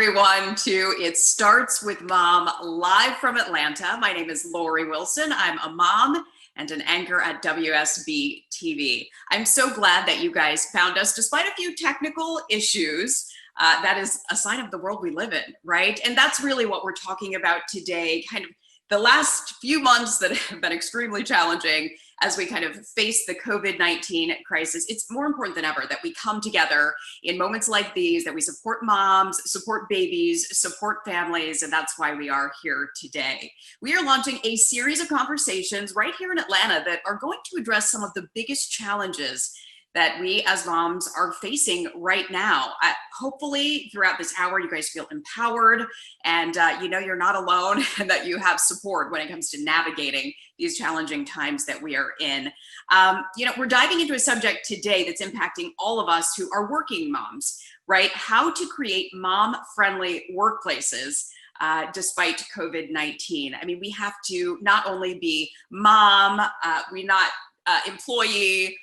everyone to It Starts with Mom, live from Atlanta. My name is Lori Wilson. I'm a mom and an anchor at WSB TV. I'm so glad that you guys found us despite a few technical issues. That is a sign of the world we live in, right? And that's really what we're talking about today, kind of the last few months that have been extremely challenging as we kind of face the COVID-19 crisis. It's more important than ever that we come together in moments like these, that we support moms, support babies, support families, and that's why we are here today. We are launching a series of conversations right here in Atlanta that are going to address some of the biggest challenges that we as moms are facing right now. Hopefully throughout this hour, you guys feel empowered and you know you're not alone and that you have support when it comes to navigating these challenging times that we are in. We're diving into a subject today that's impacting all of us who are working moms, right? How to create mom-friendly workplaces despite COVID-19. I mean, we have to not only be mom, employee,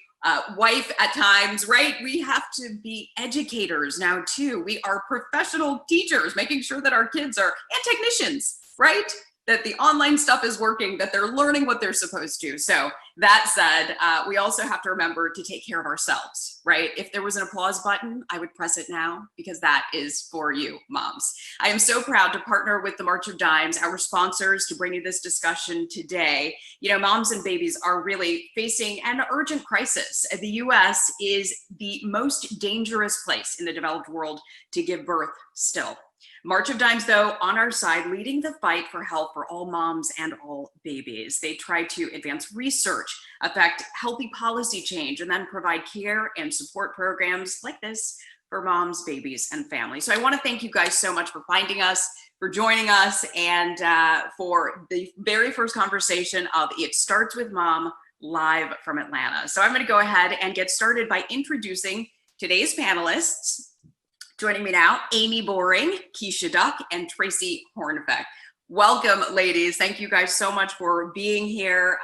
wife at times, right? We have to be educators now too. We are professional teachers, making sure that our kids are, and technicians, right? That the online stuff is working, that they're learning what they're supposed to. So that said, we also have to remember to take care of ourselves, right? If there was an applause button, I would press it now because that is for you, moms. I am so proud to partner with the March of Dimes, our sponsors, to bring you this discussion today. You know, moms and babies are really facing an urgent crisis. The US is the most dangerous place in the developed world to give birth still. March of Dimes, though, on our side, leading the fight for health for all moms and all babies. They try to advance research, affect healthy policy change, and then provide care and support programs like this for moms, babies, and families. So I want to thank you guys so much for finding us, for joining us, and for the very first conversation of It Starts with Mom, live from Atlanta. So I'm going to go ahead and get started by introducing today's panelists. Joining me now, Amy Boring, Keisha Duck, and Tracy Hornfeck. Welcome, ladies. Thank you guys so much for being here.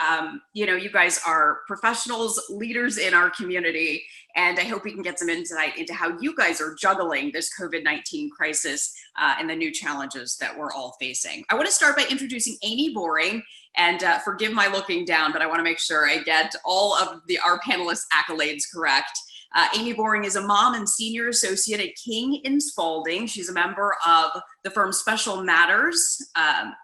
You guys are professionals, leaders in our community, and I hope we can get some insight into how you guys are juggling this COVID-19 crisis and the new challenges that we're all facing. I want to start by introducing Amy Boring, and forgive my looking down, but I want to make sure I get all of our panelists' accolades correct. Amy Boring is a mom and senior associate at King & Spalding. She's a member of the firm Special Matters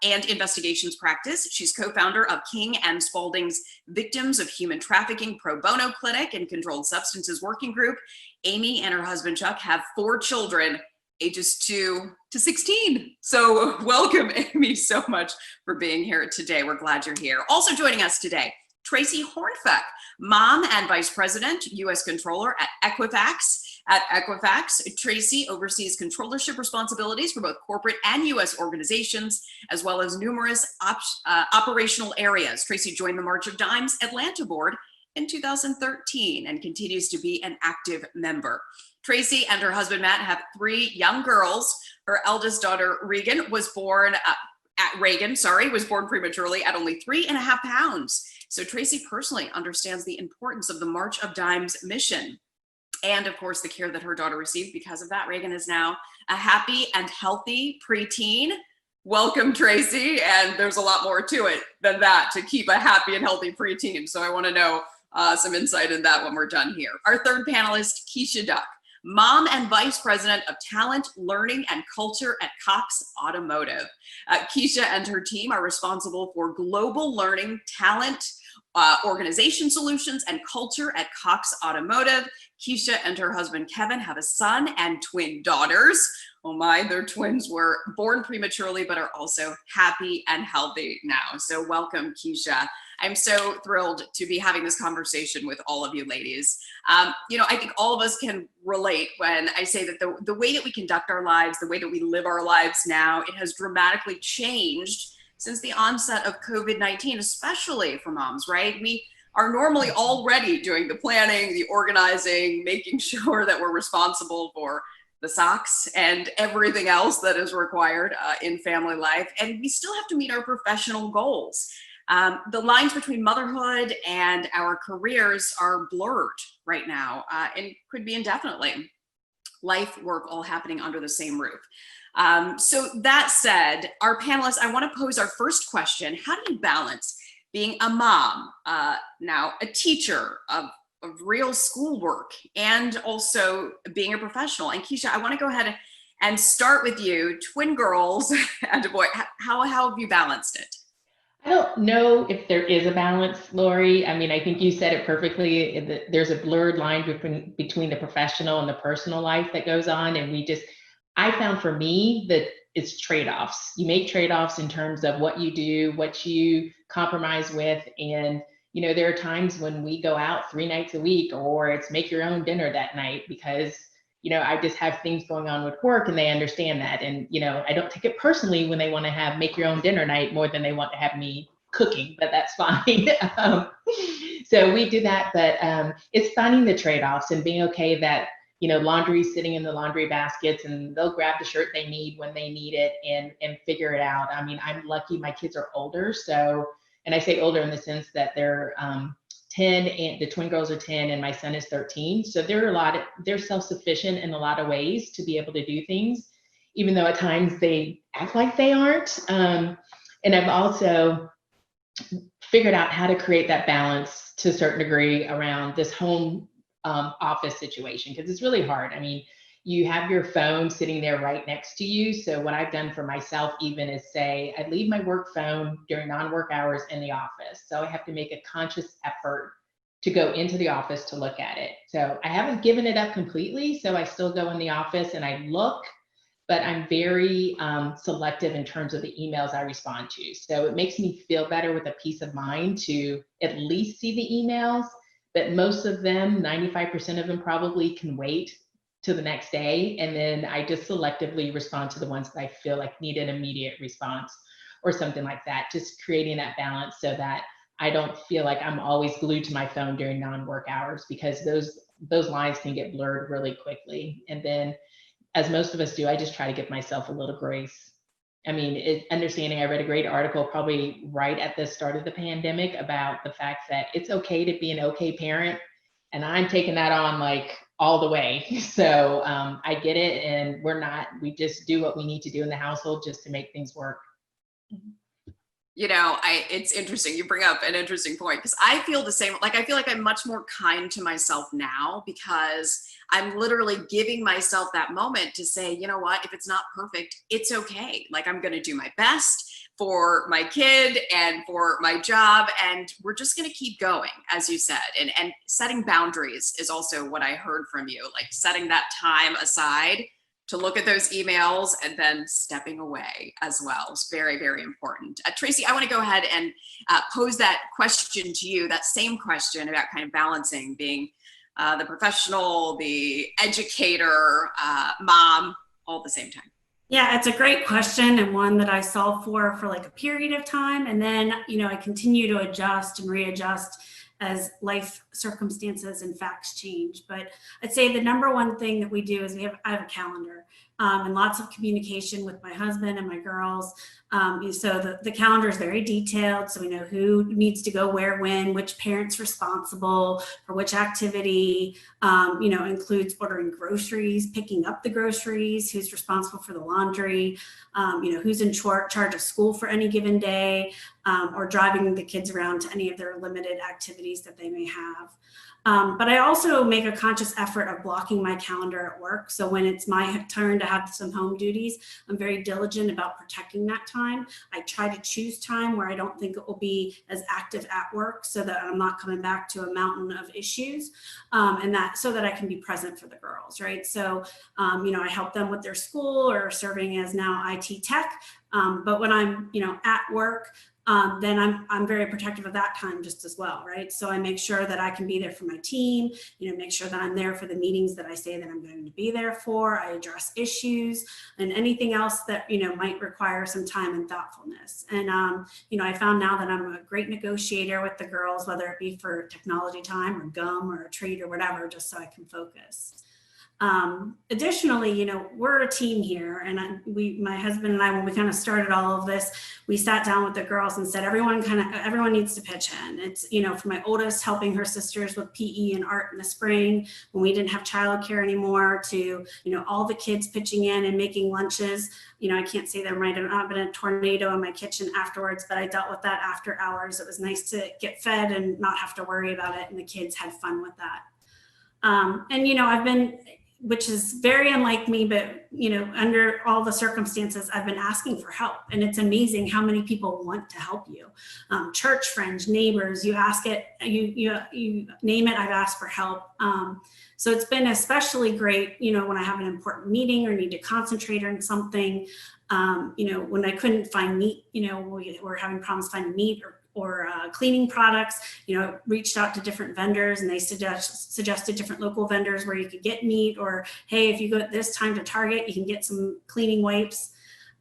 and Investigations Practice. She's co-founder of King & Spalding's Victims of Human Trafficking Pro Bono Clinic and Controlled Substances Working Group. Amy and her husband Chuck have 4 children, ages 2 to 16. So welcome, Amy, so much for being here today. We're glad you're here. Also joining us today, Tracy Hornfeck, mom and vice president, U.S. controller at Equifax. At Equifax, Tracy oversees controllership responsibilities for both corporate and U.S. organizations, as well as numerous operational areas. Tracy joined the March of Dimes Atlanta board in 2013 and continues to be an active member. Tracy and her husband Matt have 3 young girls. Her eldest daughter Regan was born prematurely at only 3.5 pounds. So Tracy personally understands the importance of the March of Dimes mission and, of course, the care that her daughter received. Because of that, Regan is now a happy and healthy preteen. Welcome, Tracy. And there's a lot more to it than that to keep a happy and healthy preteen. So I want to know some insight in that when we're done here. Our third panelist, Keisha Duck, mom and vice president of talent, learning, and culture at Cox Automotive. Keisha and her team are responsible for global learning, talent, organization solutions, and culture at Cox Automotive. Keisha and her husband Kevin have a son and twin daughters. Oh my, their twins were born prematurely, but are also happy and healthy now. So welcome, Keisha. I'm so thrilled to be having this conversation with all of you ladies. I think all of us can relate when I say that the way that we conduct our lives, the way that we live our lives now, it has dramatically changed since the onset of COVID-19, especially for moms, right? We are normally already doing the planning, the organizing, making sure that we're responsible for the socks and everything else that is required in family life. And we still have to meet our professional goals. The lines between motherhood and our careers are blurred right now and could be indefinitely. Life, work, all happening under the same roof. So that said, our panelists, I want to pose our first question. How do you balance being a mom, now a teacher of real schoolwork, and also being a professional? And Keisha, I want to go ahead and start with you. Twin girls and a boy. How have you balanced it? I don't know if there is a balance, Lori. I mean, I think you said it perfectly. There's a blurred line between the professional and the personal life that goes on. And I found for me that it's trade-offs. You make trade-offs in terms of what you do, what you compromise with. And, there are times when we go out 3 nights a week, or it's make your own dinner that night because I just have things going on with work and they understand that. And, I don't take it personally when they want to make your own dinner night more than they want to have me cooking, but that's fine. So we do that, but it's finding the trade-offs and being okay that, laundry sitting in the laundry baskets and they'll grab the shirt they need when they need it and figure it out. I mean, I'm lucky my kids are older. So, and I say older in the sense that they're 10 and the twin girls are 10 and my son is 13. So they're self-sufficient in a lot of ways to be able to do things, even though at times they act like they aren't. And I've also figured out how to create that balance to a certain degree around this home office situation, because it's really hard. I mean, you have your phone sitting there right next to you. So what I've done for myself even is say, I leave my work phone during non-work hours in the office. So I have to make a conscious effort to go into the office to look at it. So I haven't given it up completely. So I still go in the office and I look, but I'm very selective in terms of the emails I respond to. So it makes me feel better with a peace of mind to at least see the emails, but most of them, 95% of them probably can wait to the next day. And then I just selectively respond to the ones that I feel like need an immediate response or something like that, just creating that balance so that I don't feel like I'm always glued to my phone during non-work hours, because those lines can get blurred really quickly. And then, as most of us do, I just try to give myself a little grace. I mean, understanding, I read a great article probably right at the start of the pandemic about the fact that it's okay to be an okay parent. And I'm taking that on like all the way. So I get it. And we just do what we need to do in the household just to make things work. It's interesting. You bring up an interesting point, because I feel the same. Like, I feel like I'm much more kind to myself now because I'm literally giving myself that moment to say, you know what, if it's not perfect, it's okay. Like, I'm going to do my best for my kid and for my job. And we're just going to keep going, as you said. And setting boundaries is also what I heard from you, like setting that time aside to look at those emails and then stepping away as well. It's very, very important. Tracy, I want to go ahead and pose that question to you, that same question about kind of balancing being the professional, the educator, mom, all at the same time. Yeah, it's a great question, and one that I solve for like a period of time. And then, I continue to adjust and readjust as life circumstances and facts change. But I'd say the number one thing that we do is I have a calendar and lots of communication with my husband and my girls. So the calendar is very detailed. So we know who needs to go where, when, which parent's responsible for which activity, includes ordering groceries, picking up the groceries, who's responsible for the laundry, who's in charge of school for any given day, or driving the kids around to any of their limited activities that they may have. But I also make a conscious effort of blocking my calendar at work. So when it's my turn to have some home duties, I'm very diligent about protecting that time. I try to choose time where I don't think it will be as active at work, so that I'm not coming back to a mountain of issues, and that so that I can be present for the girls, right? So, I help them with their school or serving as now IT tech. But when I'm, at work, then I'm very protective of that time just as well, right? So I make sure that I can be there for my team, make sure that I'm there for the meetings that I say that I'm going to be there for. I address issues and anything else that, might require some time and thoughtfulness. And, I found now that I'm a great negotiator with the girls, whether it be for technology time or gum or a treat or whatever, just so I can focus. Additionally, you know, we're a team here, and my husband and I, when we kind of started all of this, we sat down with the girls and said, everyone needs to pitch in. It's, you know, for my oldest, helping her sisters with PE and art in the spring when we didn't have childcare anymore, to, you know, all the kids pitching in and making lunches. You know, I can't say there might have not been a tornado in my kitchen afterwards, but I dealt with that after hours. It was nice to get fed and not have to worry about it, and the kids had fun with that. And, you know, which is very unlike me, but, you know, under all the circumstances, I've been asking for help. And it's amazing how many people want to help you. Church friends, neighbors, you ask it, you name it, I've asked for help. So it's been especially great, you know, when I have an important meeting or need to concentrate on something, you know, when I couldn't find meat, you know, we were having problems finding meat or cleaning products, you know, reached out to different vendors, and they suggested different local vendors where you could get meat, or, hey, if you go at this time to Target, you can get some cleaning wipes.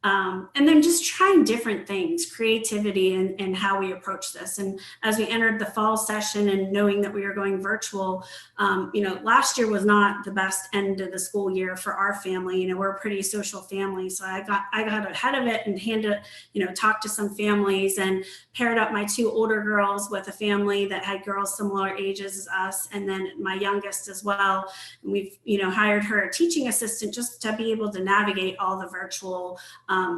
And then just trying different things, creativity and how we approach this. And as we entered the fall session and knowing that we were going virtual, you know, last year was not the best end of the school year for our family. You know, we're a pretty social family. So I got ahead of it and talked to some families and paired up my two older girls with a family that had girls similar ages as us, and then my youngest as well. And we've, you know, hired her a teaching assistant just to be able to navigate all the virtual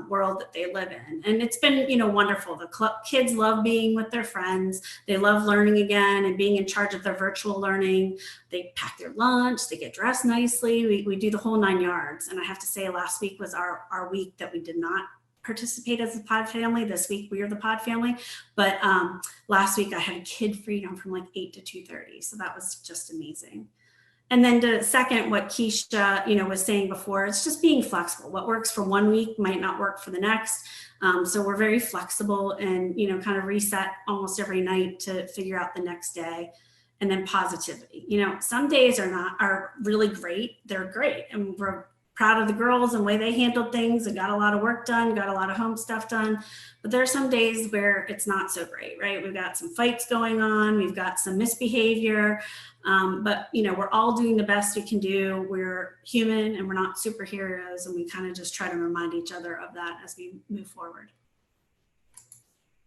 world that they live in. And it's been, you know, wonderful. The kids love being with their friends. They love learning again and being in charge of their virtual learning. They pack their lunch, they get dressed nicely. We do the whole 9 yards. And I have to say, last week was our week that we did not participate as a pod family. This week we are the pod family. But last week I had kid freedom from like 8 to 2:30. So that was just amazing. And then to second what Keisha, you know, was saying before, it's just being flexible. What works for 1 week might not work for the next. So we're very flexible and, you know, kind of reset almost every night to figure out the next day. And then positivity. You know, some days are really great. They're great. And we're proud of the girls and the way they handled things and got a lot of work done, got a lot of home stuff done. But there are some days where it's not so great, right? We've got some fights going on. We've got some misbehavior. But, you know, we're all doing the best we can do. We're human and we're not superheroes. And we kind of just try to remind each other of that as we move forward.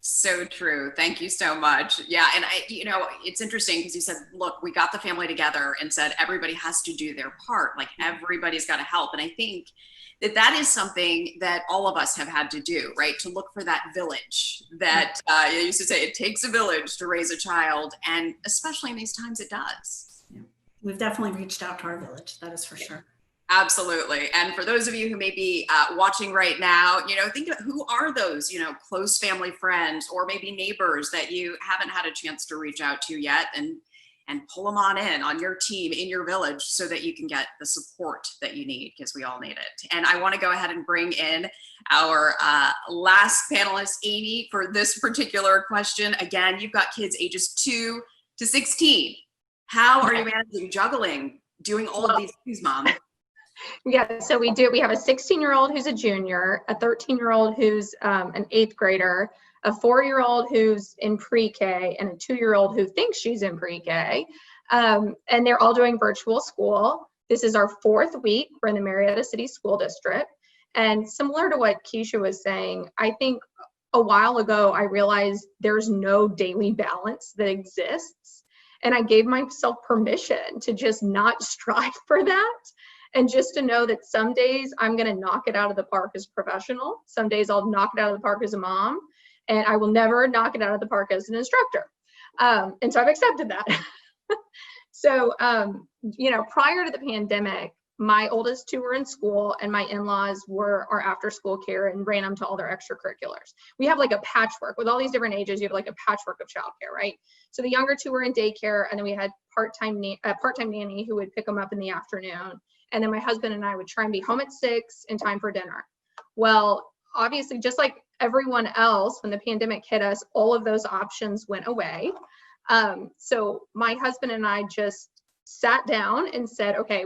So true. Thank you so much. Yeah. And you know, it's interesting because you said, look, we got the family together and said, everybody has to do their part. Like everybody's got to help. And I think that is something that all of us have had to do, right? To look for that village that you used to say, it takes a village to raise a child. And especially in these times, it does. Yeah. We've definitely reached out to our village. That is for sure. Absolutely. And for those of you who may be watching right now, you know, think of who are those, you know, close family friends or maybe neighbors that you haven't had a chance to reach out to yet, and pull them on your team in your village so that you can get the support that you need, because we all need it. And I want to go ahead and bring in our last panelist, Amy, for this particular question. Again, you've got kids ages 2 to 16. How are you managing, juggling, doing all of these things, Mom? Yeah, so we have a 16-year-old who's a junior, a 13-year-old who's an 8th grader, a 4-year-old who's in pre-K, and a 2-year-old who thinks she's in pre-K. And they're all doing virtual school. This is our 4th week. We're in the Marietta City School District. And similar to what Keisha was saying, I think a while ago, I realized there's no daily balance that exists. And I gave myself permission to just not strive for that. And just to know that some days I'm going to knock it out of the park as a professional. Some days I'll knock it out of the park as a mom, and I will never knock it out of the park as an instructor. And so I've accepted that. So, you know, prior to the pandemic, my oldest 2 were in school, and my in-laws were our after-school care and ran them to all their extracurriculars. We have like a patchwork with all these different ages. You have like a patchwork of childcare, right? So the younger 2 were in daycare, and then we had part-time nanny who would pick them up in the afternoon. And then my husband and I would try and be home at 6 in time for dinner. Well, obviously, just like everyone else, when the pandemic hit us, all of those options went away. So my husband and I just sat down and said, okay,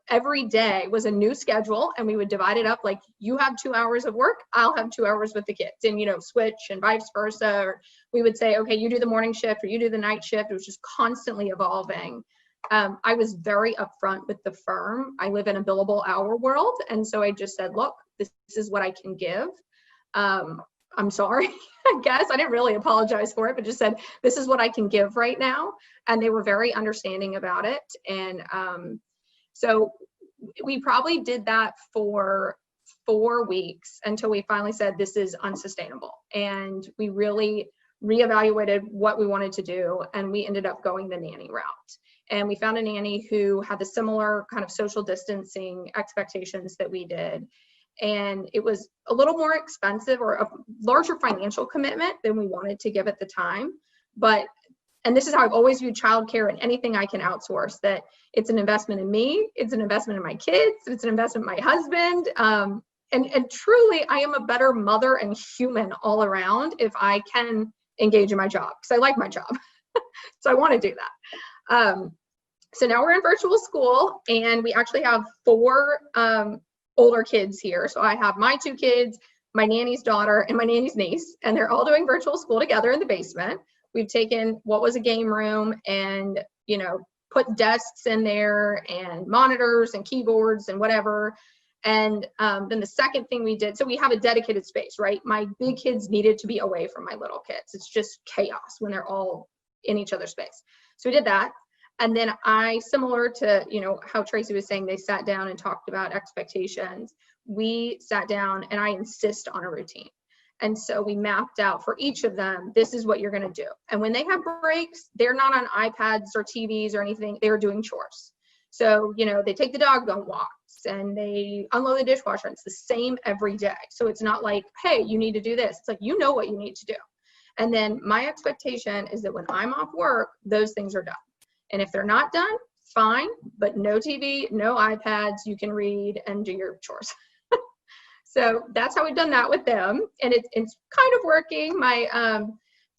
every day was a new schedule, and we would divide it up like, you have 2 hours of work, I'll have 2 hours with the kids, and, you know, switch and vice versa. Or we would say, okay, you do the morning shift or you do the night shift. It was just constantly evolving. I was very upfront with the firm. I live in a billable hour world. And so I just said, look, this is what I can give. I'm sorry, I guess. I didn't really apologize for it, but just said, this is what I can give right now. And they were very understanding about it. And so we probably did that for 4 weeks until we finally said, this is unsustainable. And we really reevaluated what we wanted to do. And we ended up going the nanny route. And we found a nanny who had the similar kind of social distancing expectations that we did. And it was a little more expensive or a larger financial commitment than we wanted to give at the time. But, and this is how I've always viewed childcare and anything I can outsource, that it's an investment in me, it's an investment in my kids, it's an investment in my husband. And truly, I am a better mother and human all around if I can engage in my job, because I like my job. So I want to do that. So now we're in virtual school, and we actually have 4 older kids here. So I have my 2 kids, my nanny's daughter, and my nanny's niece, and they're all doing virtual school together in the basement. We've taken what was a game room and, you know, put desks in there and monitors and keyboards and whatever. And then the second thing we did, so we have a dedicated space, right? My big kids needed to be away from my little kids. It's just chaos when they're all in each other's space. So we did that. And then I, similar to, you know, how Tracy was saying, they sat down and talked about expectations. We sat down and I insist on a routine. And so we mapped out for each of them, this is what you're going to do. And when they have breaks, they're not on iPads or TVs or anything. They're doing chores. So, you know, they take the dog on walks and they unload the dishwasher. It's the same every day. So it's not like, hey, you need to do this. It's like, you know what you need to do. And then my expectation is that when I'm off work, those things are done. And if they're not done, fine, but no TV, no iPads, you can read and do your chores. So that's how we've done that with them. And it's kind of working. My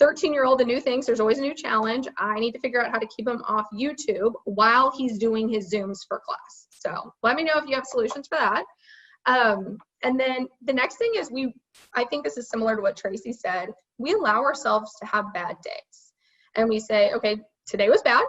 13-year-old, the new things, there's always a new challenge. I need to figure out how to keep him off YouTube while he's doing his Zooms for class. So let me know if you have solutions for that. And then the next thing is I think this is similar to what Tracy said. We allow ourselves to have bad days. And we say, okay, today was bad.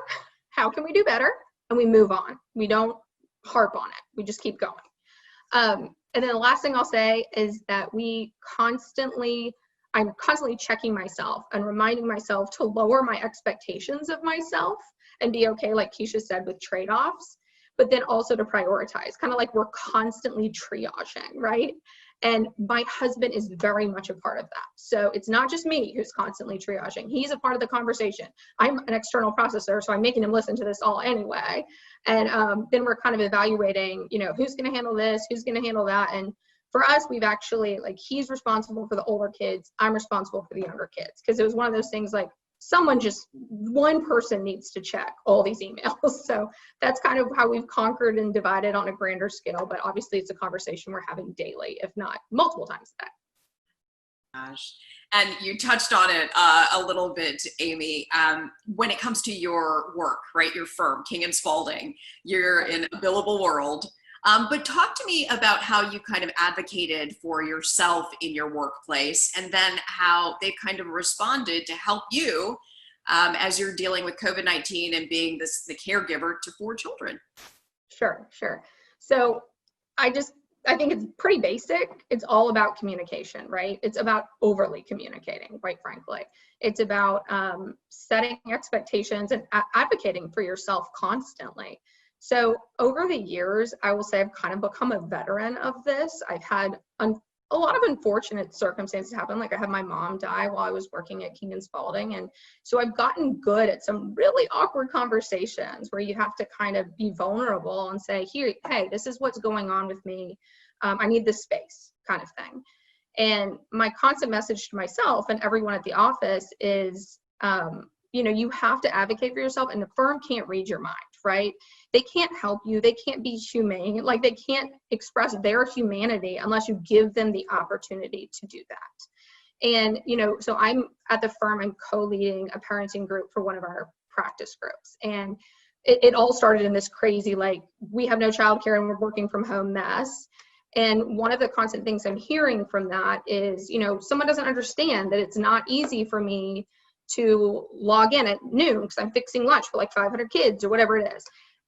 How can we do better? And we move on. We don't harp on it. We just keep going. And then the last thing I'll say is that I'm constantly checking myself and reminding myself to lower my expectations of myself and be okay, like Keisha said, with trade-offs, but then also to prioritize, kind of like we're constantly triaging, right? And my husband is very much a part of that. So it's not just me who's constantly triaging. He's a part of the conversation. I'm an external processor, so I'm making him listen to this all anyway. And then we're kind of evaluating, you know, who's going to handle this, who's going to handle that. And for us, we've actually, like, he's responsible for the older kids. I'm responsible for the younger kids. Because it was one of those things like, one person needs to check all these emails. So that's kind of how we've conquered and divided on a grander scale. But obviously it's a conversation we're having daily, if not multiple times a day. Gosh. And you touched on it a little bit, Amy. When it comes to your work, right, your firm, King & Spalding, you're in a billable world. But talk to me about how you kind of advocated for yourself in your workplace, and then how they kind of responded to help you as you're dealing with COVID-19 and being the caregiver to 4 children. Sure. So I think it's pretty basic. It's all about communication, right? It's about overly communicating, quite frankly. It's about setting expectations and advocating for yourself constantly. So over the years, I will say I've kind of become a veteran of this. I've had a lot of unfortunate circumstances happen. Like I had my mom die while I was working at King & Spalding. And so I've gotten good at some really awkward conversations where you have to kind of be vulnerable and say, hey, this is what's going on with me. I need this space, kind of thing. And my constant message to myself and everyone at the office is, you have to advocate for yourself, and the firm can't read your mind, right? They can't help you. They can't be humane. Like, they can't express their humanity unless you give them the opportunity to do that. And, so I'm at the firm, I'm co-leading a parenting group for one of our practice groups. And it all started in this crazy, like, we have no childcare and we're working from home mess. And one of the constant things I'm hearing from that is, someone doesn't understand that it's not easy for me to log in at noon because I'm fixing lunch for like 500 kids or whatever it is.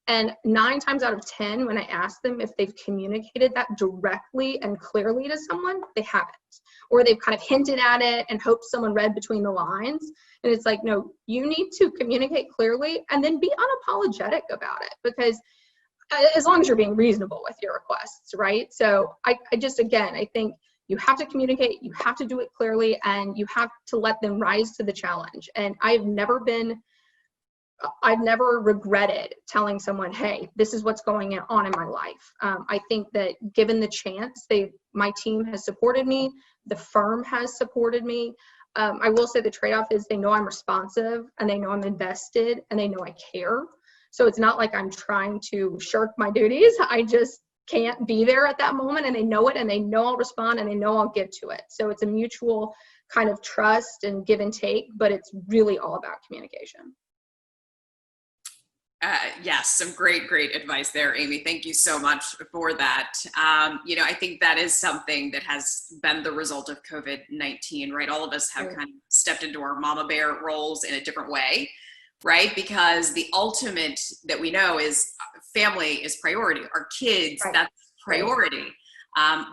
And 9 times out of 10, when I ask them if they've communicated that directly and clearly to someone, they haven't. Or they've kind of hinted at it and hoped someone read between the lines. And it's like, no, you need to communicate clearly and then be unapologetic about it, because as long as you're being reasonable with your requests, right? So I just, again, I think you have to communicate, you have to do it clearly, and you have to let them rise to the challenge. And I've never regretted telling someone, hey, this is what's going on in my life. I think that given the chance, my team has supported me, the firm has supported me. I will say the trade-off is they know I'm responsive and they know I'm invested and they know I care. So it's not like I'm trying to shirk my duties. I just can't be there at that moment, and they know it, and they know I'll respond, and they know I'll get to it. So it's a mutual kind of trust and give and take, but it's really all about communication. Yes, some great advice there, Amy. Thank you so much for that. I think that is something that has been the result of COVID-19, right? All of us have kind of stepped into our mama bear roles in a different way, right? Because the ultimate that we know is family is priority. Our kids, Right. That's priority.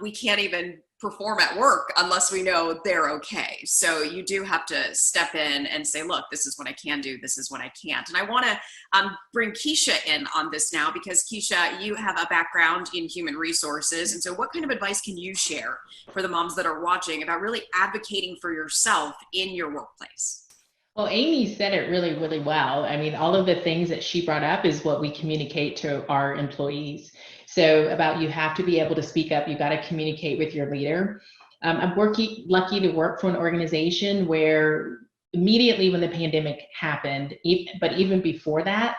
We can't even perform at work unless we know they're okay. So you do have to step in and say, look, this is what I can do. This is what I can't. And I want to bring Keisha in on this now, because Keisha, you have a background in human resources. And so what kind of advice can you share for the moms that are watching about really advocating for yourself in your workplace? Well, Amy said it really, really well. I mean, all of the things that she brought up is what we communicate to our employees. So about, you have to be able to speak up. You got to communicate with your leader. I'm lucky to work for an organization where immediately when the pandemic happened, but even before that,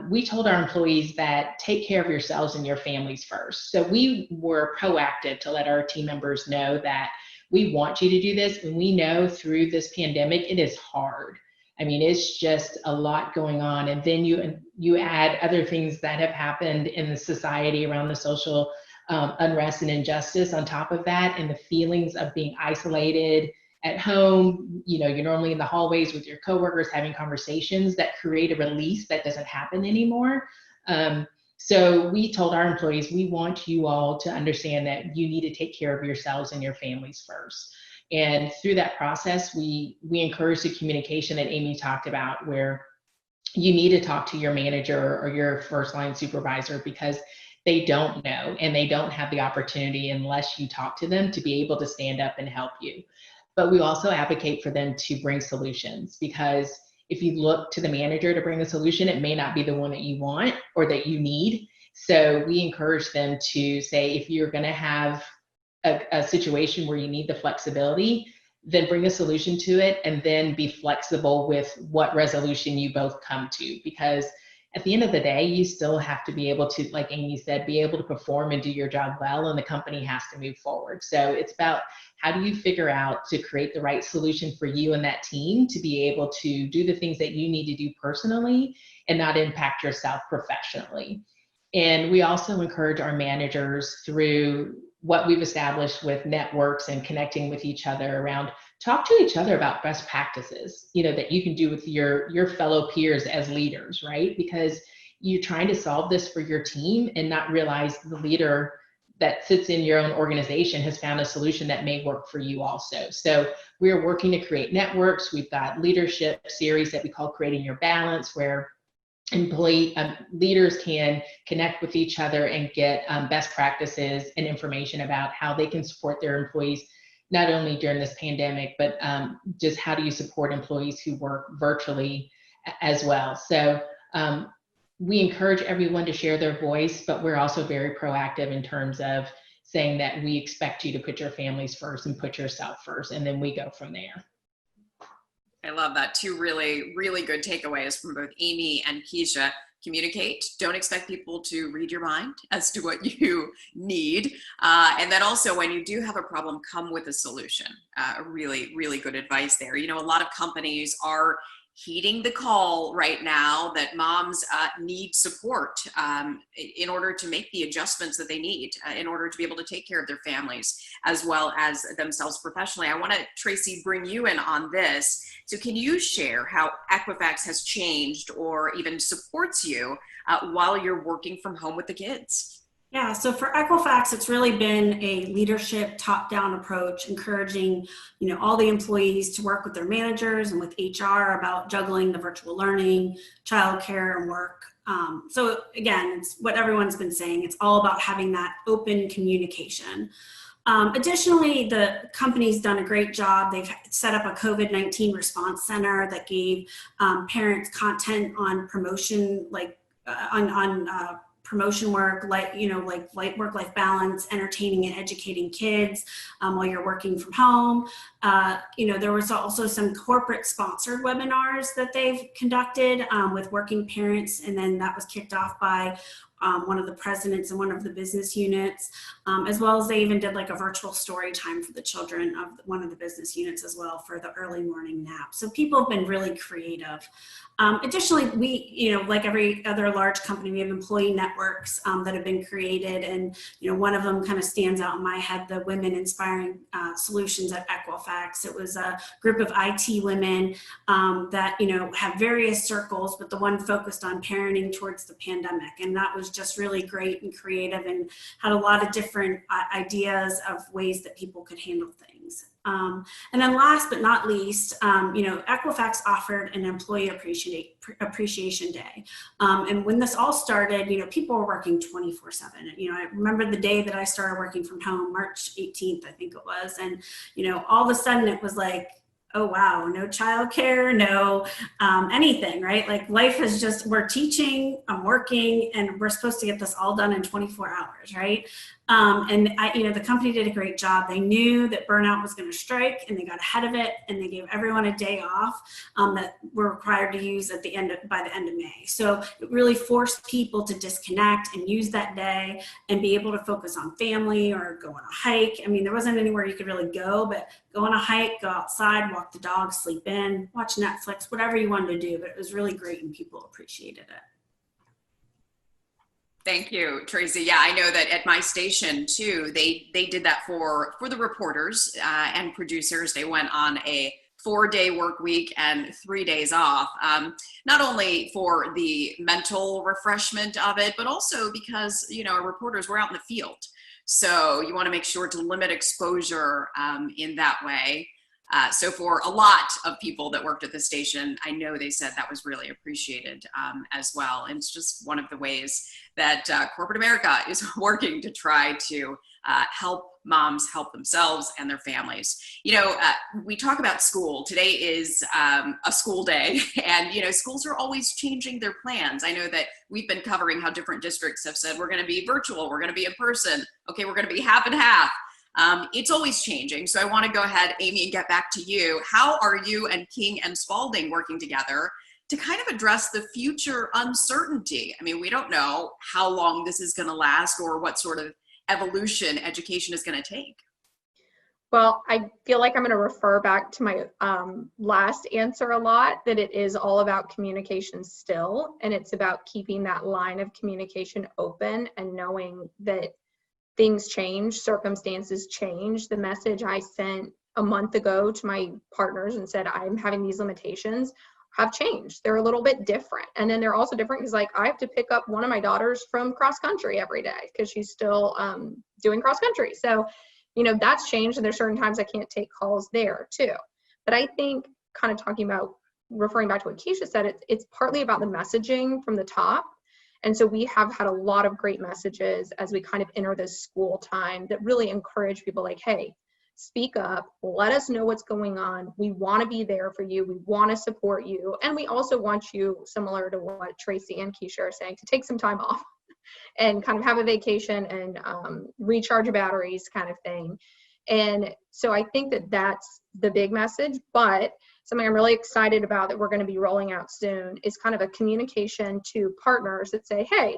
we told our employees that take care of yourselves and your families first. So we were proactive to let our team members know that we want you to do this. And we know through this pandemic, it is hard. I mean, it's just a lot going on. And then you add other things that have happened in the society around the social unrest and injustice on top of that, and the feelings of being isolated at home. You're normally in the hallways with your coworkers having conversations that create a release that doesn't happen anymore. So we told our employees, we want you all to understand that you need to take care of yourselves and your families first. And through that process, we encourage the communication that Amy talked about, where you need to talk to your manager or your first line supervisor, because they don't know and they don't have the opportunity unless you talk to them to be able to stand up and help you. But we also advocate for them to bring solutions, because if you look to the manager to bring a solution, it may not be the one that you want or that you need. So we encourage them to say, if you're going to have a situation where you need the flexibility, then bring a solution to it, and then be flexible with what resolution you both come to. Because at the end of the day, you still have to be able to, like Amy said, be able to perform and do your job well, and the company has to move forward. So it's about, how do you figure out to create the right solution for you and that team to be able to do the things that you need to do personally and not impact yourself professionally. And we also encourage our managers, through what we've established with networks and connecting with each other around, talk to each other about best practices, that you can do with your fellow peers as leaders, right? Because you're trying to solve this for your team and not realize the leader that sits in your own organization has found a solution that may work for you also. So we're working to create networks. We've got leadership series that we call Creating Your Balance, where employee leaders can connect with each other and get best practices and information about how they can support their employees, not only during this pandemic, but just how do you support employees who work virtually as well. So we encourage everyone to share their voice, but we're also very proactive in terms of saying that we expect you to put your families first and put yourself first, and then we go from there. I love that. Two really good takeaways from both Amy and Keisha. Communicate. Don't expect people to read your mind as to what you need. And then also, when you do have a problem, come with a solution. Really good advice there. A lot of companies are heeding the call right now that moms need support in order to make the adjustments that they need in order to be able to take care of their families as well as themselves professionally. I want to, Tracy, bring you in on this. So can you share how Equifax has changed or even supports you while you're working from home with the kids? Yeah, so for Equifax, it's really been a leadership top-down approach, encouraging, all the employees to work with their managers and with HR about juggling the virtual learning, childcare, and work. So again, it's what everyone's been saying. It's all about having that open communication. Additionally, the company's done a great job. They've set up a COVID-19 response center that gave parents content on promotion, like promotion work, like work-life balance, entertaining and educating kids while you're working from home. There was also some corporate sponsored webinars that they've conducted with working parents, and then that was kicked off by one of the presidents and one of the business units, as well as they even did like a virtual story time for the children of one of the business units as well for the early morning nap. So people have been really creative. Additionally, we, like every other large company, we have employee networks that have been created, and one of them kind of stands out in my head, the Women Inspiring Solutions at Equifax. It was a group of IT women that have various circles, but the one focused on parenting towards the pandemic, and that was just really great and creative and had a lot of different ideas of ways that people could handle things. And then last but not least, Equifax offered an employee appreciation day. And when this all started, people were working 24/7. I remember the day that I started working from home, March 18th, I think it was. And, all of a sudden it was like, oh, wow, no childcare, no anything, right? Like life is just, we're teaching, I'm working, and we're supposed to get this all done in 24 hours, right? And the company did a great job. They knew that burnout was going to strike, and they got ahead of it, and they gave everyone a day off that we're required to use by the end of May. So it really forced people to disconnect and use that day and be able to focus on family or go on a hike. I mean, there wasn't anywhere you could really go, but go on a hike, go outside, walk the dog, sleep in, watch Netflix, whatever you wanted to do. But it was really great, and people appreciated it. Thank you, Tracy. Yeah, I know that at my station too, they did that for the reporters and producers. They went on a 4-day work week and 3 days off, not only for the mental refreshment of it, but also because, our reporters were out in the field. So you want to make sure to limit exposure in that way. So for a lot of people that worked at the station, I know they said that was really appreciated as well. And it's just one of the ways that corporate America is working to try to help moms help themselves and their families. We talk about school. Today is a school day, and schools are always changing their plans. I know that we've been covering how different districts have said we're going to be virtual, we're going to be in person, okay, we're going to be half and half. It's always changing. So I want to go ahead, Amy, and get back to you. How are you and King and Spalding working together to kind of address the future uncertainty? I mean, we don't know how long this is going to last or what sort of evolution education is going to take. Well, I feel like I'm going to refer back to my last answer a lot, that it is all about communication still, and it's about keeping that line of communication open and knowing that things change, circumstances change. The message I sent a month ago to my partners and said, I'm having these limitations, have changed. They're a little bit different. And then they're also different because I have to pick up one of my daughters from cross country every day because she's still doing cross country. So, that's changed, and there's certain times I can't take calls there too. But I think kind of referring back to what Keisha said, it's partly about the messaging from the top. And so we have had a lot of great messages as we kind of enter this school time that really encourage people like, hey, speak up, let us know what's going on. We want to be there for you. We want to support you. And we also want you, similar to what Tracy and Keisha are saying, to take some time off and kind of have a vacation and recharge your batteries kind of thing. And so I think that that's the big message. But something I'm really excited about that we're going to be rolling out soon is kind of a communication to partners that say, hey,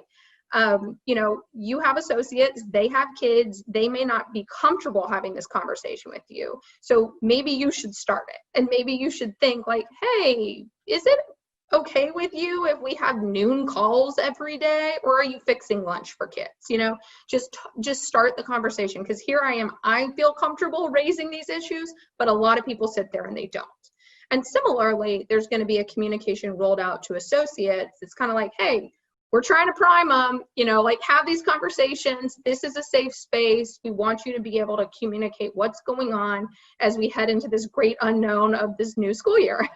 You know, you have associates, they have kids, they may not be comfortable having this conversation with you. So maybe you should start it. And maybe you should think like, hey, is it okay with you if we have noon calls every day, or are you fixing lunch for kids? You know, just start the conversation, because here I feel comfortable raising these issues, but a lot of people sit there and they don't. And similarly, there's going to be a communication rolled out to associates. It's kind of like, hey, we're trying to prime them, you know, like have these conversations. This is a safe space. We want you to be able to communicate what's going on as we head into this great unknown of this new school year.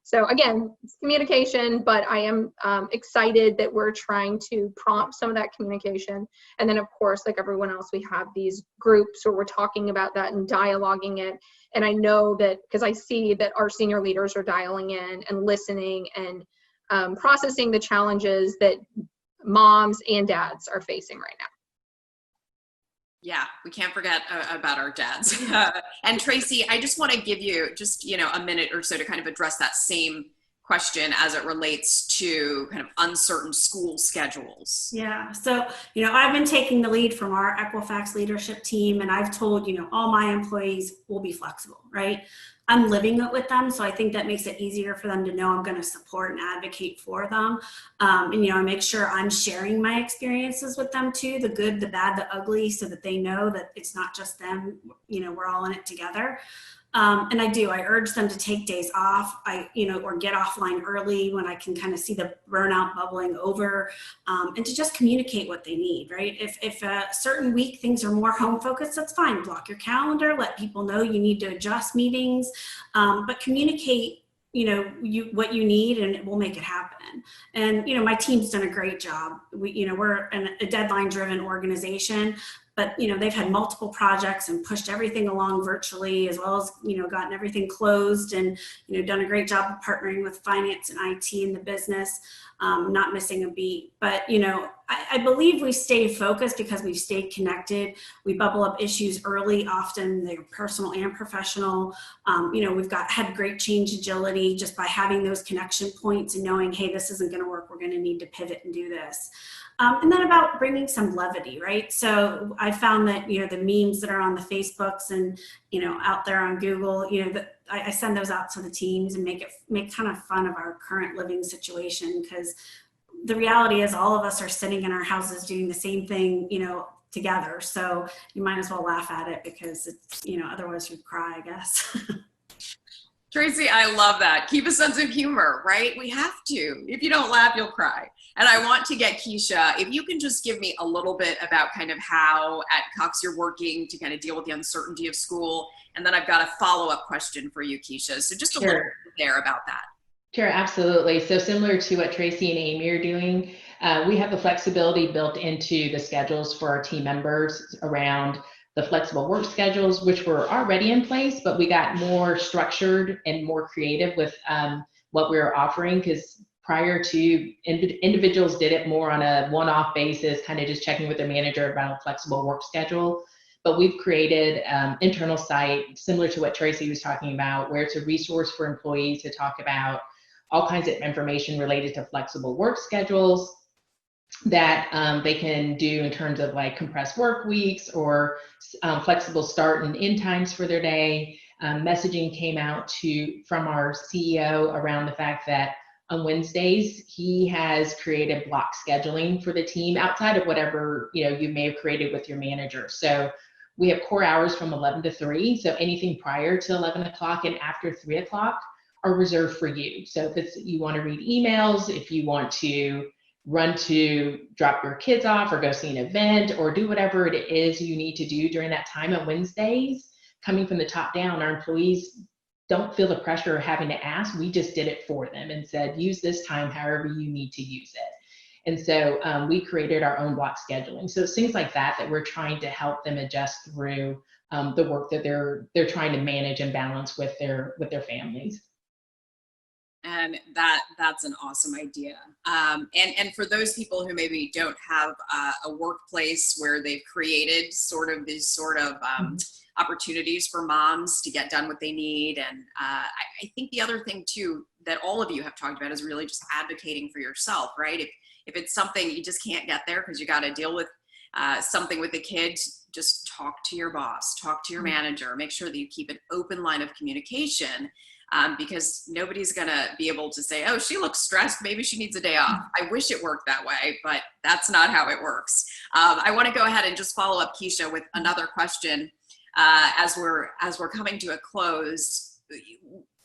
So again, it's communication, but I am excited that we're trying to prompt some of that communication. And then of course, like everyone else, we have these groups where we're talking about that and dialoguing it. And I know that because I see that our senior leaders are dialing in and listening and processing the challenges that moms and dads are facing right now. Yeah, we can't forget about our dads. And Tracy, I just want to give you just, you know, a minute or so to kind of address that same question as it relates to kind of uncertain school schedules. Yeah. So, you know, I've been taking the lead from our Equifax leadership team, and I've told, you know, all my employees will be flexible, right? I'm living it with them. So I think that makes it easier for them to know I'm going to support and advocate for them. And, you know, I make sure I'm sharing my experiences with them too, the good, the bad, the ugly, so that they know that it's not just them, you know, we're all in it together. And I urge them to take days off, or get offline early when I can kind of see the burnout bubbling over, and to just communicate what they need, right? If a certain week things are more home focused, that's fine. Block your calendar, let people know you need to adjust meetings, but communicate, you know, what you need, and it will make it happen. And, you know, my team's done a great job. We're a deadline driven organization, but, you know, they've had multiple projects and pushed everything along virtually, as well as, you know, gotten everything closed and, you know, done a great job of partnering with finance and IT in the business, not missing a beat. But, you know, I believe we stay focused because we've stayed connected. We bubble up issues early, often they're personal and professional. You know, we've had great change agility just by having those connection points and knowing, hey, this isn't going to work. We're going to need to pivot and do this. And then about bringing some levity, right? So I found that, you know, the memes that are on the Facebooks and, you know, out there on Google, you know, I send those out to the teams and make kind of fun of our current living situation, because the reality is all of us are sitting in our houses doing the same thing, you know, together. So you might as well laugh at it, because it's, you know, otherwise you'd cry, I guess. Tracy, I love that. Keep a sense of humor, right? We have to. If you don't laugh, you'll cry. And I want to get Keisha, if you can just give me a little bit about kind of how at Cox you're working to kind of deal with the uncertainty of school. And then I've got a follow-up question for you, Keisha. So just a little bit there about that. Sure, absolutely. So similar to what Tracy and Amy are doing, we have the flexibility built into the schedules for our team members around the flexible work schedules, which were already in place, but we got more structured and more creative with what we were offering, because prior to, individuals did it more on a one-off basis, kind of just checking with their manager about a flexible work schedule. But we've created internal site similar to what Tracy was talking about, where it's a resource for employees to talk about all kinds of information related to flexible work schedules that they can do in terms of like compressed work weeks or flexible start and end times for their day. Messaging came out from our CEO around the fact that on Wednesdays, he has created block scheduling for the team outside of whatever, you know, you may have created with your manager. So we have core hours from 11 to 3. So anything prior to 11 o'clock and after 3 o'clock are reserved for you. So if you want to read emails, if you want to run to drop your kids off or go see an event or do whatever it is you need to do during that time on Wednesdays, coming from the top down, our employees don't feel the pressure of having to ask. We just did it for them and said, use this time however you need to use it. And so we created our own block scheduling. So it's things like that we're trying to help them adjust through the work that they're trying to manage and balance with their families. And that's an awesome idea. And for those people who maybe don't have a workplace where they've created these opportunities for moms to get done what they need. And I think the other thing too that all of you have talked about is really just advocating for yourself, right? If it's something you just can't get there because you got to deal with something with the kids, just talk to your boss, talk to your manager, make sure that you keep an open line of communication, because nobody's gonna be able to say, oh, she looks stressed, maybe she needs a day off. I wish it worked that way, but that's not how it works. I wanna go ahead and just follow up, Keisha, with another question as we're coming to a close.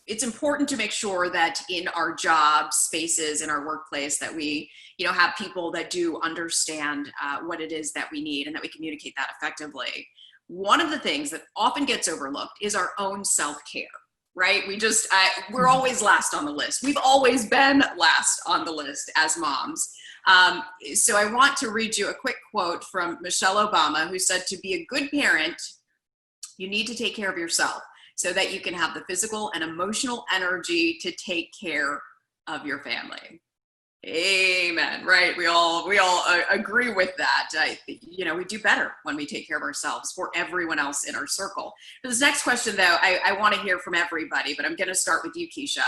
It's important to make sure that in our job spaces, in our workplace, that we have people that do understand what it is that we need and that we communicate that effectively. One of the things that often gets overlooked is our own self-care, right? We're always last on the list. We've always been last on the list as moms. So I want to read you a quick quote from Michelle Obama, who said, to be a good parent, you need to take care of yourself so that you can have the physical and emotional energy to take care of your family. Amen. Right? We all agree with that. We do better when we take care of ourselves for everyone else in our circle. For this next question, though, I want to hear from everybody, but I'm going to start with you, Keisha.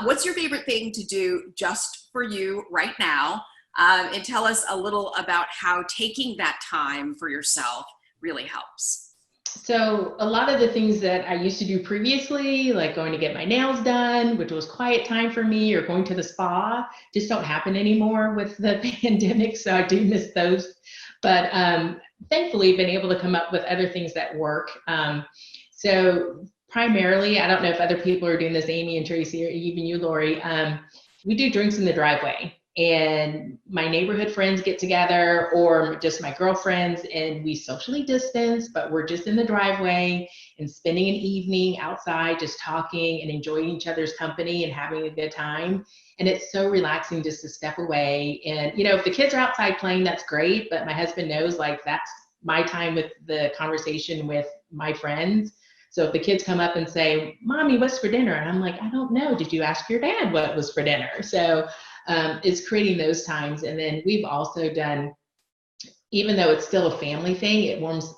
What's your favorite thing to do just for you right now? And tell us a little about how taking that time for yourself really helps. So a lot of the things that I used to do previously, like going to get my nails done, which was quiet time for me, or going to the spa, just don't happen anymore with the pandemic. So I do miss those. But thankfully, been able to come up with other things that work. So primarily, I don't know if other people are doing this, Amy and Tracy, or even you, Lori, we do drinks in the driveway. And my neighborhood friends get together, or just my girlfriends, and we socially distance, but we're just in the driveway and spending an evening outside just talking and enjoying each other's company and having a good time. And it's so relaxing just to step away. And if the kids are outside playing, that's great, but my husband knows, like, that's my time with the conversation with my friends. So if the kids come up and say, Mommy, what's for dinner? And I'm like, I don't know. Did you ask your dad what was for dinner? So it's creating those times. And then we've also done, even though it's still a family thing,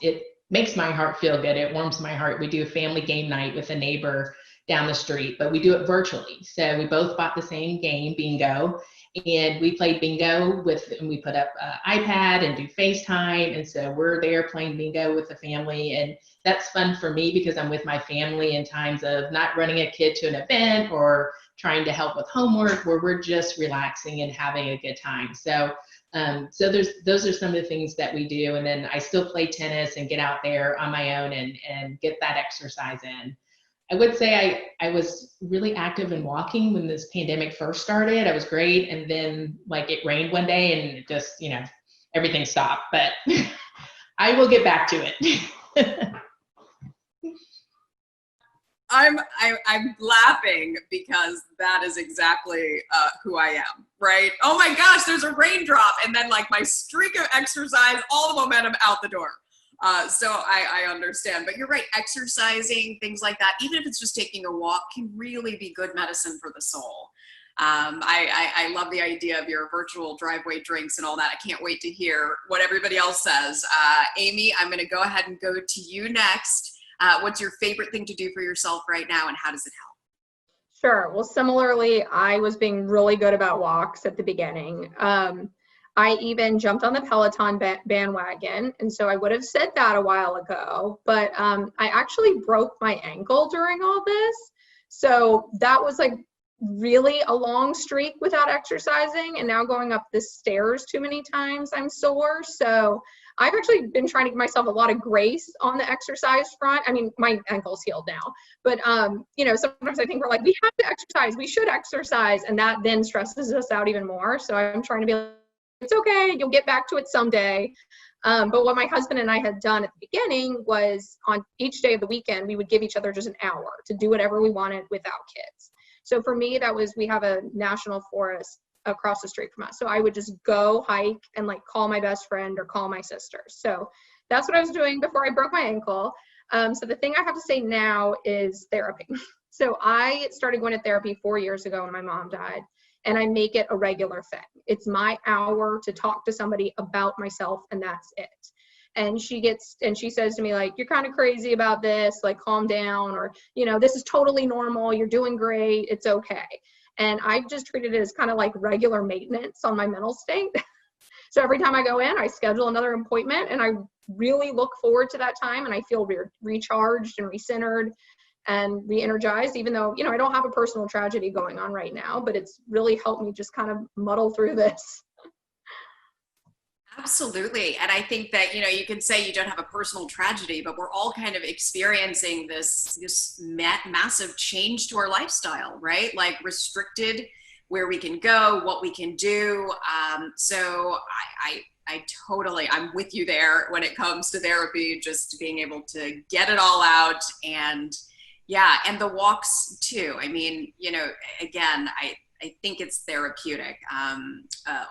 it makes my heart feel good. It warms my heart. We do a family game night with a neighbor down the street, but we do it virtually. So we both bought the same game, bingo, and we play bingo and we put up iPad and do FaceTime. And so we're there playing bingo with the family. And that's fun for me because I'm with my family in times of not running a kid to an event or trying to help with homework, where we're just relaxing and having a good time. So those are some of the things that we do. And then I still play tennis and get out there on my own and get that exercise in. I would say I was really active in walking when this pandemic first started. I was great. And then, like, it rained one day and it just, everything stopped, but I will get back to it. I'm laughing because that is exactly who I am, right? Oh my gosh, there's a raindrop, and then, like, my streak of exercise, all the momentum out the door. So I understand, but you're right. Exercising, things like that, even if it's just taking a walk, can really be good medicine for the soul. I love the idea of your virtual driveway drinks and all that. I can't wait to hear what everybody else says. Amy, I'm going to go ahead and go to you next. What's your favorite thing to do for yourself right now, and how does it help? Sure. Well, similarly, I was being really good about walks at the beginning. I even jumped on the Peloton bandwagon, and so I would have said that a while ago, but I actually broke my ankle during all this. So that was, like, really a long streak without exercising, and now going up the stairs too many times, I'm sore. So I've actually been trying to give myself a lot of grace on the exercise front. I mean, my ankle's healed now, but sometimes I think we're like, we have to exercise, we should exercise, and that then stresses us out even more. So I'm trying to be like, it's okay, you'll get back to it someday. But what my husband and I had done at the beginning was, on each day of the weekend, we would give each other just an hour to do whatever we wanted without kids. So for me, that was, we have a national forest across the street from us. So I would just go hike and, like, call my best friend or call my sister. So that's what I was doing before I broke my ankle. So the thing I have to say now is therapy. So I started going to therapy 4 years ago when my mom died, and I make it a regular thing. It's my hour to talk to somebody about myself, and that's it. And she says to me, like, you're kind of crazy about this, like, calm down, or, this is totally normal. You're doing great. It's okay. And I just treated it as kind of like regular maintenance on my mental state. So every time I go in, I schedule another appointment, and I really look forward to that time, and I feel recharged and recentered and re-energized, even though, I don't have a personal tragedy going on right now, but it's really helped me just kind of muddle through this. Absolutely. And I think that, you can say you don't have a personal tragedy, but we're all kind of experiencing this massive change to our lifestyle, right? Like restricted where we can go, what we can do. So I'm with you there when it comes to therapy, just being able to get it all out. And and the walks too. I mean, again, I think it's therapeutic.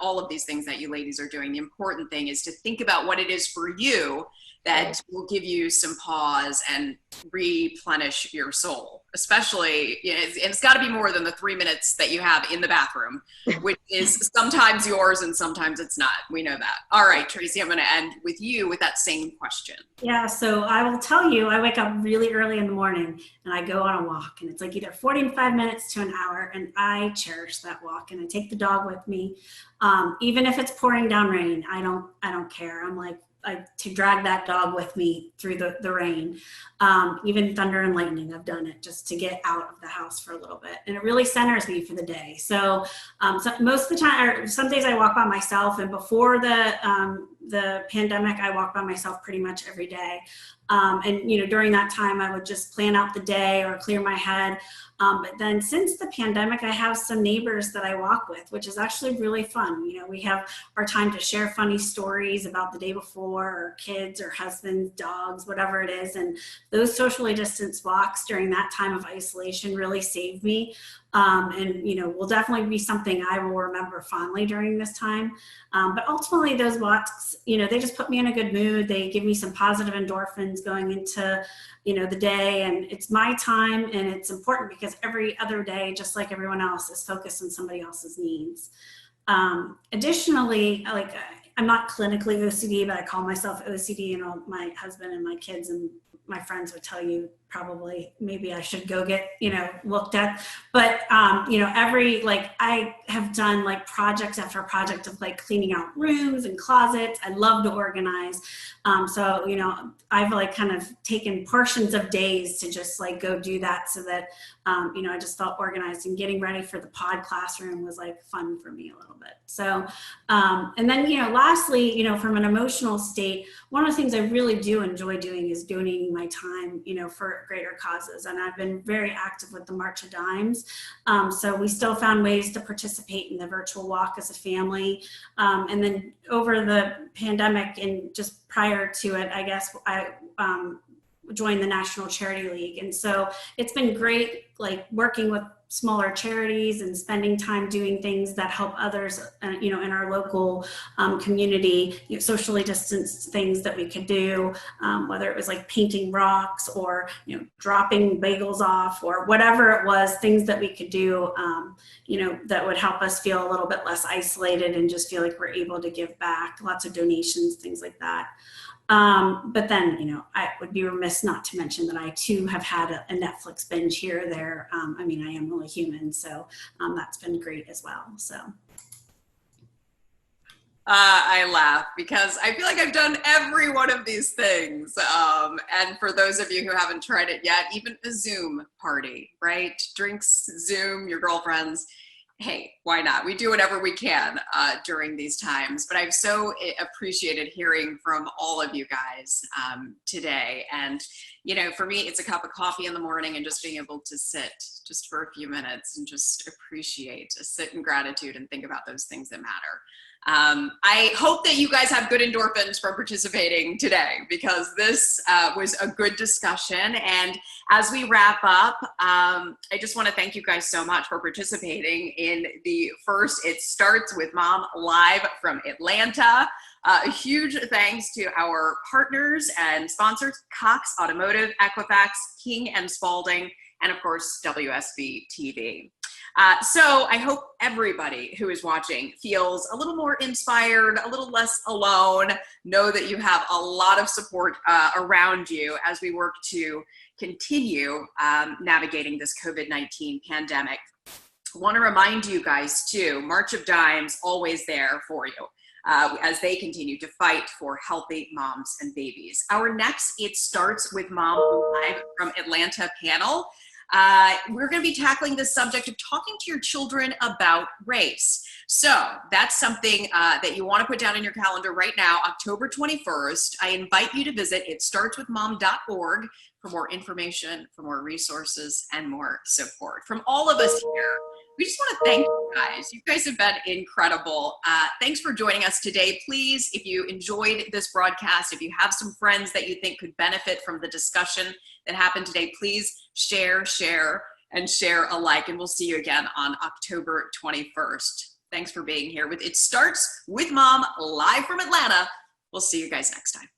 All of these things that you ladies are doing, the important thing is to think about what it is for you that will give you some pause and replenish your soul, especially, it's got to be more than the 3 minutes that you have in the bathroom, which is sometimes yours and sometimes it's not. We know that. All right, Tracy, I'm going to end with you with that same question. Yeah, so I will tell you, I wake up really early in the morning and I go on a walk, and it's like either 45 minutes to an hour, and I cherish that walk, and I take the dog with me. Even if it's pouring down rain, I don't care. I'm like, to drag that dog with me through the rain. Even thunder and lightning, I've done it just to get out of the house for a little bit. And it really centers me for the day. So, most of the time, or some days I walk by myself, and before the pandemic, I walked by myself pretty much every day. And during that time, I would just plan out the day or clear my head. But then since the pandemic, I have some neighbors that I walk with, which is actually really fun. We have our time to share funny stories about the day before, or kids or husbands, dogs, whatever it is. And those socially distanced walks during that time of isolation really saved me. And will definitely be something I will remember fondly during this time. But ultimately those walks, they just put me in a good mood. They give me some positive endorphins going into, the day, and it's my time, and it's important because every other day, just like everyone else, is focused on somebody else's needs. Additionally, I'm not clinically OCD, but I call myself OCD, and all my husband and my kids and my friends would tell you probably maybe I should go get, looked at. But, I have done projects after project of cleaning out rooms and closets. I love to organize. So, I've kind of taken portions of days to just go do that, so that, I just felt organized, and getting ready for the pod classroom was fun for me a little bit. So, and then, lastly, from an emotional state, one of the things I really do enjoy doing is donating my time, for greater causes. And I've been very active with the March of Dimes. So we still found ways to participate in the virtual walk as a family. And then over the pandemic, and just prior to it, I guess I joined the National Charity League. And so it's been great, working with smaller charities and spending time doing things that help others, in our local community, socially distanced things that we could do, whether it was painting rocks or, dropping bagels off, or whatever it was, things that we could do, that would help us feel a little bit less isolated and just feel like we're able to give back. Lots of donations, things like that. But then, I would be remiss not to mention that I too have had a Netflix binge here or there. I am only human, so that's been great as well. So. I laugh because I feel like I've done every one of these things. And for those of you who haven't tried it yet, even a Zoom party, right? Drinks, Zoom, your girlfriends. Hey, why not? We do whatever we can during these times. But I've so appreciated hearing from all of you guys today. And, for me, it's a cup of coffee in the morning and just being able to sit just for a few minutes and just appreciate, sit in gratitude and think about those things that matter. I hope that you guys have good endorphins from participating today, because this was a good discussion. And as we wrap up, I just want to thank you guys so much for participating in the first It Starts with Mom live from Atlanta. A huge thanks to our partners and sponsors, Cox Automotive, Equifax, King & Spalding, and of course, WSB TV. So I hope everybody who is watching feels a little more inspired, a little less alone. Know that you have a lot of support around you as we work to continue navigating this COVID-19 pandemic. I want to remind you guys too, March of Dimes always there for you as they continue to fight for healthy moms and babies. Our next It Starts with Mom Live from Atlanta panel. We're going to be tackling the subject of talking to your children about race. So that's something that you want to put down in your calendar right now, October 21st. I invite you to visit itstartswithmom.org for more information, for more resources, and more support. From all of us here, we just want to thank you guys. You guys have been incredible. Thanks for joining us today. Please, if you enjoyed this broadcast, if you have some friends that you think could benefit from the discussion that happened today, please share alike, and we'll see you again on October 21st. Thanks for being here with It Starts with Mom, live from Atlanta. We'll see you guys next time.